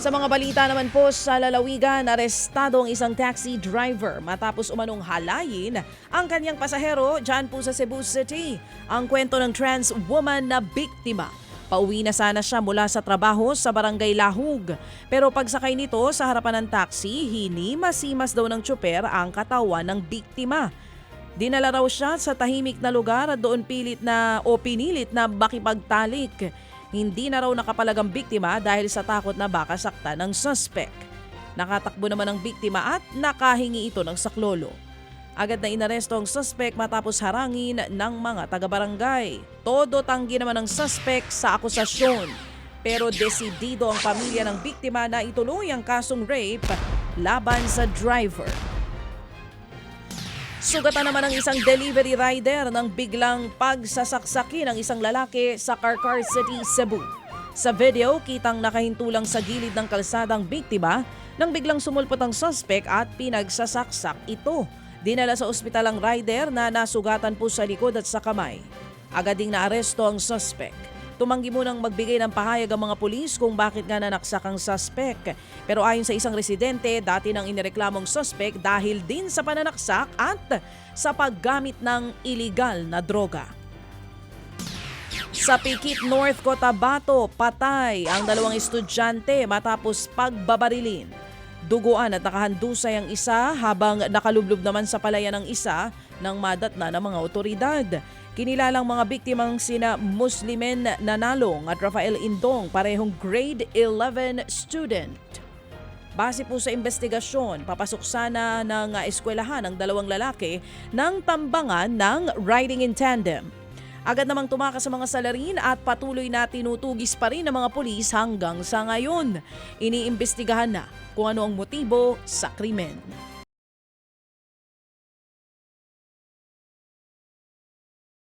Sa mga balita naman po sa lalawigan, arestado ang isang taxi driver matapos umanong halayin ang kanyang pasahero dyan po sa Cebu City. Ang kwento ng trans woman na biktima. Pauwi na sana siya mula sa trabaho sa Barangay Lahug. Pero pagsakay nito sa harapan ng taxi, hinimasimas daw ng tsuper ang katawan ng biktima. Dinala raw siya sa tahimik na lugar at doon pinilit na makipagtalik. Hindi na raw nakapalag ang biktima dahil sa takot na baka sakta ng suspect. Nakatakbo naman ang biktima at nakahingi ito ng saklolo. Agad na inaresto ang suspect matapos harangin ng mga taga-barangay. Todo tanggi naman ang suspect sa akusasyon. Pero desidido ang pamilya ng biktima na ituloy ang kasong rape laban sa driver. Sugatan naman ang isang delivery rider ng biglang pagsasaksaki ng isang lalaki sa Carcar City, Cebu. Sa video, kitang nakahintulang sa gilid ng kalsadang biktima nang biglang sumulpot ang suspect at pinagsasaksak ito. Dinala sa ospital ang rider na nasugatan po sa likod at sa kamay. Agad ding naaresto ang suspect. Tumanggi munang magbigay ng pahayag ang mga pulis kung bakit nga nanaksak ang suspect. Pero ayon sa isang residente, dati nang inireklamong suspect dahil din sa pananaksak at sa paggamit ng iligal na droga. Sa Pikit North Cotabato, patay ang dalawang estudyante matapos pagbabarilin. Duguan at nakahandusay ang isa habang nakalublob naman sa palayan ng isa ng madatna ng mga otoridad. Kinilalang mga biktimang sina Muslimen Nanalong at Rafael Indong, parehong grade 11 student. Base po sa investigasyon, papasok sana ng eskwelahan ang dalawang lalaki ng tambangan ng riding in tandem. Agad namang tumakas sa mga salarin at patuloy na tinutugis pa rin ng mga pulis hanggang sa ngayon. Iniimbestigahan na kung ano ang motibo sa krimen.